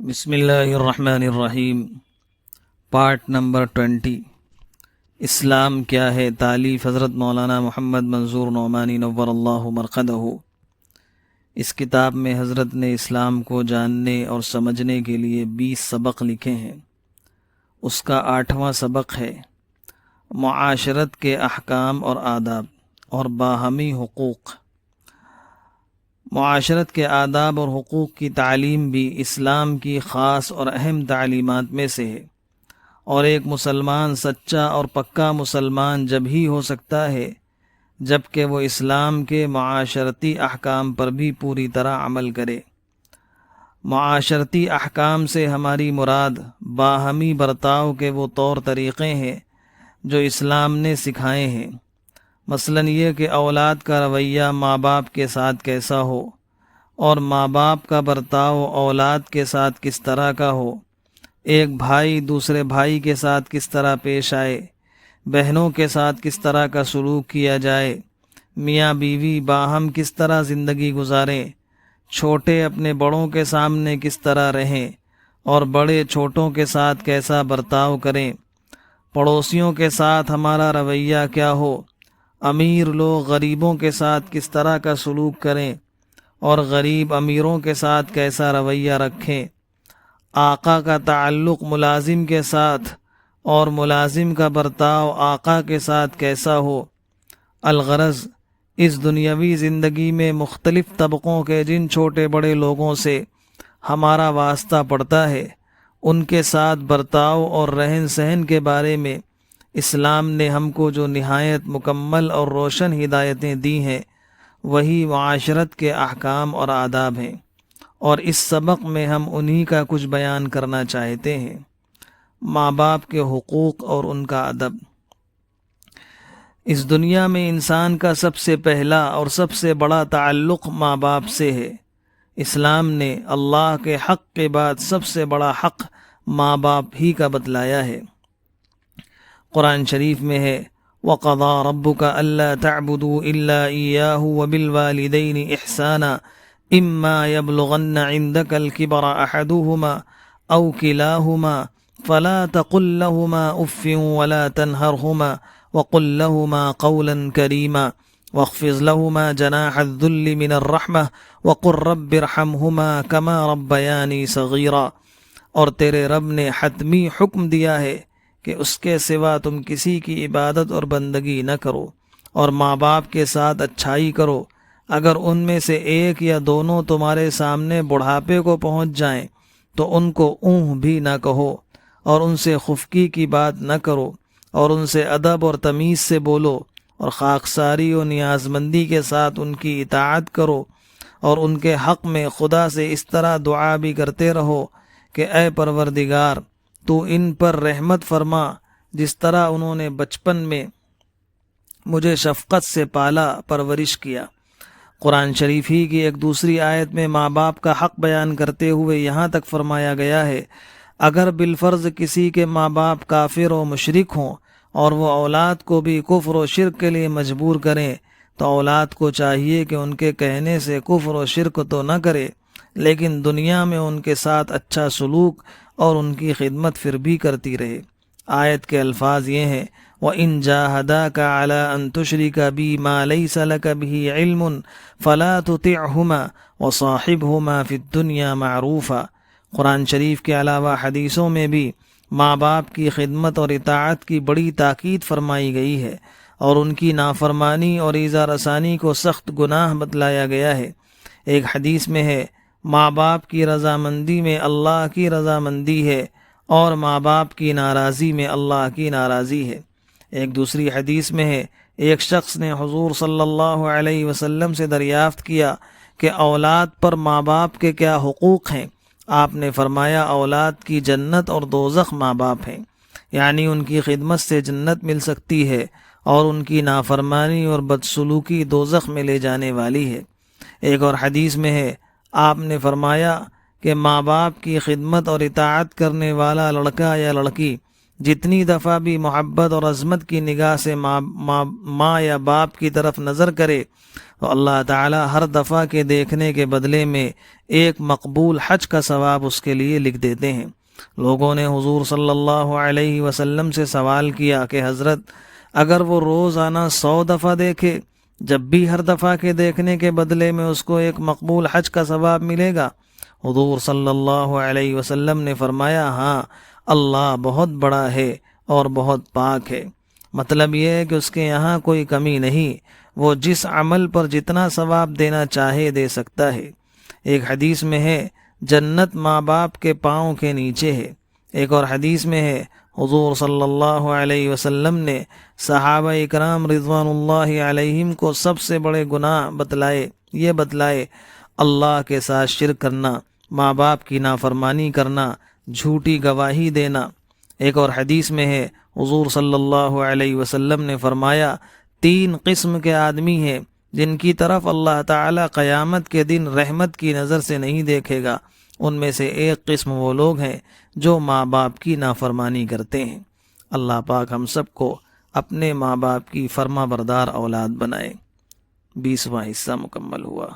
بسم اللہ الرحمن الرحیم۔ پارٹ نمبر 20، اسلام کیا ہے؟ تالیف حضرت مولانا محمد منظور نعمانی نور اللہ مرقدہ۔ اس کتاب میں حضرت نے اسلام کو جاننے اور سمجھنے کے لیے 20 سبق لکھے ہیں۔ اس کا 8واں سبق ہے معاشرت کے احکام اور آداب اور باہمی حقوق۔ معاشرت کے آداب اور حقوق کی تعلیم بھی اسلام کی خاص اور اہم تعلیمات میں سے ہے، اور ایک مسلمان سچا اور پکا مسلمان جب ہی ہو سکتا ہے جب کہ وہ اسلام کے معاشرتی احکام پر بھی پوری طرح عمل کرے۔ معاشرتی احکام سے ہماری مراد باہمی برتاؤ کے وہ طور طریقے ہیں جو اسلام نے سکھائے ہیں، مثلاً یہ کہ اولاد کا رویہ ماں باپ کے ساتھ کیسا ہو، اور ماں باپ کا برتاؤ اولاد کے ساتھ کس طرح کا ہو، ایک بھائی دوسرے بھائی کے ساتھ کس طرح پیش آئے، بہنوں کے ساتھ کس طرح کا سلوک کیا جائے، میاں بیوی باہم کس طرح زندگی گزاریں، چھوٹے اپنے بڑوں کے سامنے کس طرح رہیں، اور بڑے چھوٹوں کے ساتھ کیسا برتاؤ کریں، پڑوسیوں کے ساتھ ہمارا رویہ کیا ہو، امیر لوگ غریبوں کے ساتھ کس طرح کا سلوک کریں اور غریب امیروں کے ساتھ کیسا رویہ رکھیں، آقا کا تعلق ملازم کے ساتھ اور ملازم کا برتاؤ آقا کے ساتھ کیسا ہو۔ الغرض اس دنیاوی زندگی میں مختلف طبقوں کے جن چھوٹے بڑے لوگوں سے ہمارا واسطہ پڑتا ہے، ان کے ساتھ برتاؤ اور رہن سہن کے بارے میں اسلام نے ہم کو جو نہایت مکمل اور روشن ہدایتیں دی ہیں وہی معاشرت کے احکام اور آداب ہیں، اور اس سبق میں ہم انہی کا کچھ بیان کرنا چاہتے ہیں۔ ماں باپ کے حقوق اور ان کا ادب۔ اس دنیا میں انسان کا سب سے پہلا اور سب سے بڑا تعلق ماں باپ سے ہے۔ اسلام نے اللہ کے حق کے بعد سب سے بڑا حق ماں باپ ہی کا بتلایا ہے۔ قرآن شریف میں ہے وَقَضَىٰ رَبُّكَ أَلَّا تَعْبُدُوا إِلَّا إِيَّاهُ وَبِالْوَالِدَيْنِ إِحْسَانًا إِمَّا يَبْلُغَنَّ عِندَكَ الْكِبَرَ أَحَدُهُمَا أَوْ كِلَاهُمَا فَلَا تَقُل لَّهُمَا أُفٍّ وَلَا تَنْهَرْهُمَا وَقُل لَّهُمَا قَوْلًا كَرِيمًا وَاخْفِضْ لَهُمَا جَنَاحَ الذُّلِّ مِنَ الرَّحْمَةِ وَقُل رَّبِّ ارْحَمْهُمَا كَمَا رَبَّيَانِي صَغِيرًا۔ اور تیرے رب نے حتمی حکم دیا ہے کہ اس کے سوا تم کسی کی عبادت اور بندگی نہ کرو، اور ماں باپ کے ساتھ اچھائی کرو، اگر ان میں سے ایک یا دونوں تمہارے سامنے بڑھاپے کو پہنچ جائیں تو ان کو اونھ بھی نہ کہو، اور ان سے خفگی کی بات نہ کرو، اور ان سے ادب اور تمیز سے بولو، اور خاکساری و نیازمندی کے ساتھ ان کی اطاعت کرو، اور ان کے حق میں خدا سے اس طرح دعا بھی کرتے رہو کہ اے پروردگار تو ان پر رحمت فرما جس طرح انہوں نے بچپن میں مجھے شفقت سے پالا پرورش کیا۔ قرآن شریف ہی کی ایک دوسری آیت میں ماں باپ کا حق بیان کرتے ہوئے یہاں تک فرمایا گیا ہے اگر بالفرض کسی کے ماں باپ کافر و مشرک ہوں اور وہ اولاد کو بھی کفر و شرک کے لیے مجبور کریں تو اولاد کو چاہیے کہ ان کے کہنے سے کفر و شرک تو نہ کرے، لیکن دنیا میں ان کے ساتھ اچھا سلوک اور ان کی خدمت پھر بھی کرتی رہے۔ آیت کے الفاظ یہ ہیں وَإِن جَاهَدَاكَ عَلَىٰ أَن تُشْرِكَ بِي مَا لَيْسَ لَكَ بِهِ عِلْمٌ فَلَا تُطِعْهُمَا وَصَاحِبْهُمَا فِي الدُّنْيَا مَعْرُوفًا۔ قرآن شریف کے علاوہ حدیثوں میں بھی ماں باپ کی خدمت اور اطاعت کی بڑی تاکید فرمائی گئی ہے، اور ان کی نافرمانی اور ایذا رسانی کو سخت گناہ بتلایا گیا ہے۔ ایک حدیث میں ہے ماں باپ کی رضامندی میں اللہ کی رضامندی ہے، اور ماں باپ کی ناراضی میں اللہ کی ناراضی ہے۔ ایک دوسری حدیث میں ہے ایک شخص نے حضور صلی اللہ علیہ وسلم سے دریافت کیا کہ اولاد پر ماں باپ کے کیا حقوق ہیں؟ آپ نے فرمایا اولاد کی جنت اور دوزخ ماں باپ ہیں، یعنی ان کی خدمت سے جنت مل سکتی ہے اور ان کی نافرمانی اور بدسلوکی دوزخ میں لے جانے والی ہے۔ ایک اور حدیث میں ہے آپ نے فرمایا کہ ماں باپ کی خدمت اور اطاعت کرنے والا لڑکا یا لڑکی جتنی دفعہ بھی محبت اور عظمت کی نگاہ سے ماں یا باپ کی طرف نظر کرے تو اللہ تعالی ہر دفعہ کے دیکھنے کے بدلے میں ایک مقبول حج کا ثواب اس کے لیے لکھ دیتے ہیں۔ لوگوں نے حضور صلی اللہ علیہ وسلم سے سوال کیا کہ حضرت اگر وہ روزانہ 100 دفعہ دیکھے، جب بھی ہر دفعہ کے دیکھنے کے بدلے میں اس کو ایک مقبول حج کا ثواب ملے گا؟ حضور صلی اللہ علیہ وسلم نے فرمایا، ہاں، اللہ بہت بڑا ہے اور بہت پاک ہے۔ مطلب یہ ہے کہ اس کے یہاں کوئی کمی نہیں، وہ جس عمل پر جتنا ثواب دینا چاہے دے سکتا ہے۔ ایک حدیث میں ہے جنت ماں باپ کے پاؤں کے نیچے ہے۔ ایک اور حدیث میں ہے حضور صلی اللہ علیہ وسلم نے صحابہ اکرام رضوان اللہ علیہم کو سب سے بڑے گناہ بتلائے اللہ کے ساتھ شرک کرنا، ماں باپ کی نافرمانی کرنا، جھوٹی گواہی دینا۔ ایک اور حدیث میں ہے حضور صلی اللہ علیہ وسلم نے فرمایا 3 قسم کے آدمی ہیں جن کی طرف اللہ تعالی قیامت کے دن رحمت کی نظر سے نہیں دیکھے گا۔ ان میں سے ایک قسم وہ لوگ ہیں جو ماں باپ کی نافرمانی کرتے ہیں۔ اللہ پاک ہم سب کو اپنے ماں باپ کی فرما بردار اولاد بنائے۔ 20واں حصہ مکمل ہوا۔